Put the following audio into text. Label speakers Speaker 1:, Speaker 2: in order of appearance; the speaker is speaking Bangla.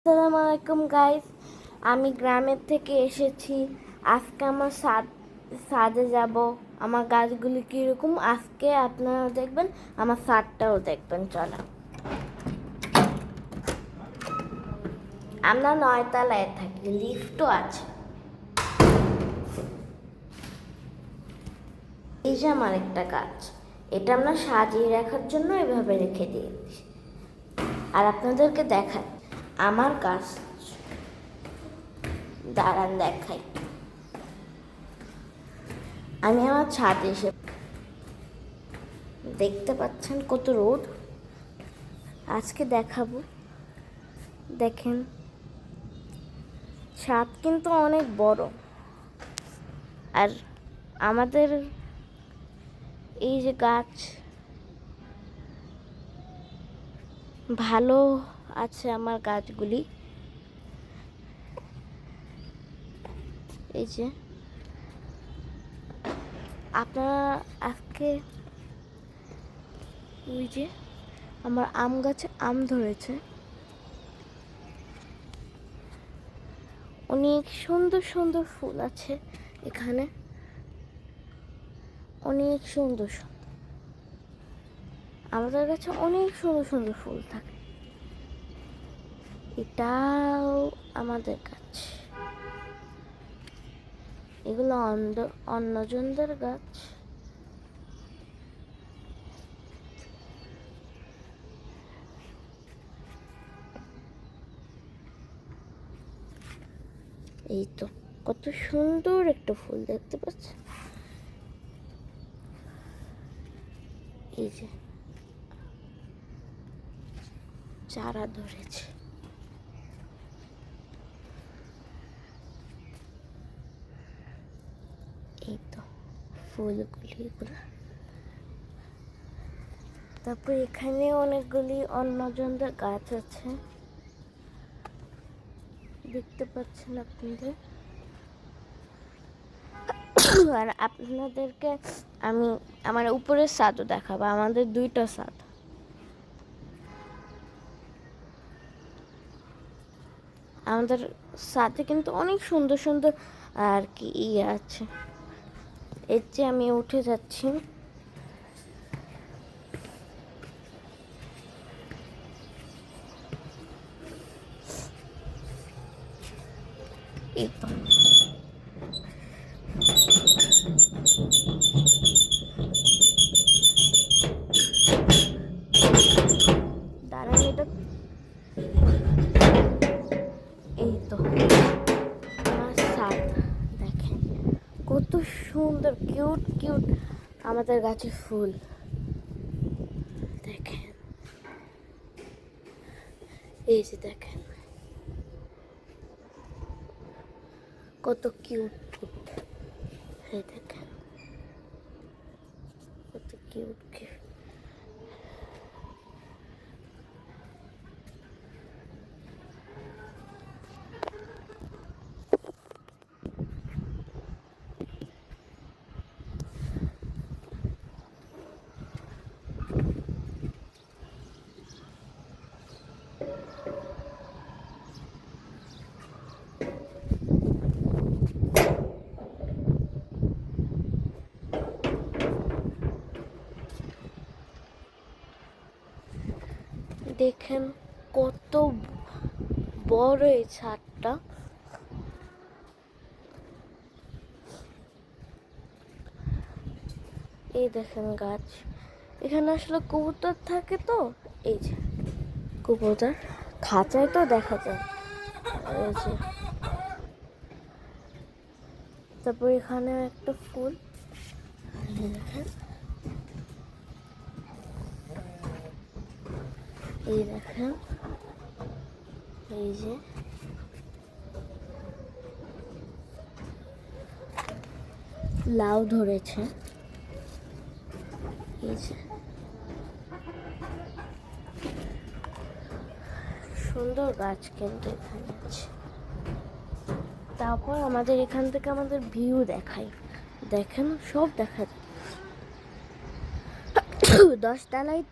Speaker 1: আসসালামু আলাইকুম গাইস, আমি গ্রামের থেকে এসেছি। আজকে আমার ছাদে যাব। আমার গাছগুলি কীরকম আজকে আপনারা দেখবেন, আমার ছাদটাও দেখবেন। চলো, আমরা 9 তলায় থাকি, লিফটও আছে। এই যে আমার একটা গাছ, এটা আমরা সাজিয়ে রাখার জন্য এভাবে রেখে দিয়েছি। আর আপনাদেরকে দেখাই আমার গাছ, দাঁড়ান দেখাই। আমি আমার ছাদে এসে দেখতে পাচ্ছেন কত রোদ। আজকে দেখাবো, দেখেন ছাদ কিন্তু অনেক বড়। আর আমাদের এই যে গাছ ভালো আছে, আমার গাছগুলি এই যে আপনারা আজকে ওই যে আমার আম গাছে আম ধরেছে, অনেক সুন্দর সুন্দর ফুল আছে এখানে, অনেক সুন্দর সুন্দর। আমাদের কাছে অনেক সুন্দর সুন্দর ফুল থাকে। এটাও আমাদের গাছ, এগুলো অন্যজনদের গাছ। এই তো কত সুন্দর একটা ফুল দেখতে পাচ্ছেন। এই যে চারা ধরেছে, এই তো ফুলগুলি এগুলো। তারপর এখানে অনেকগুলি অন্যজনদের গাছ আছে, দেখতে পাচ্ছেন আপনাদের। আর আপনাদেরকে আমি আমার উপরের ছাদও দেখাবো, আমাদের 2টা ছাদ। আমাদের ছাদে কিন্তু অনেক সুন্দর সুন্দর আর কি আছে। এর যে আমি উঠে যাচ্ছি, এই তো দাঁড়ান, এটা এই তো আমার ছাদ। দেখেন কত সুন্দর কিউট কিউট আমাদের গাছে ফুল। দেখেন এই যে দেখেন কত কিউট কিউট। এই দেখেন কত কিউট কিউট। দেখেন কত বড় এই ছাদটা। এই দেখেন গাছ, এখানে আসলে কবুতর থাকে তো, এই যে কবুতর খাঁচায় তো দেখা যায়। এই যে তারপর এখানে একটা ফুল দেখেন, এই দেখেন এই যে লাউ ধরেছে। এই যে সুন্দর গাছ কিন্তু এখানে আছে। তারপর আমাদের এখান থেকে আমাদের ভিউ দেখাই, দেখেন সব দেখা যায়। 10 তলায়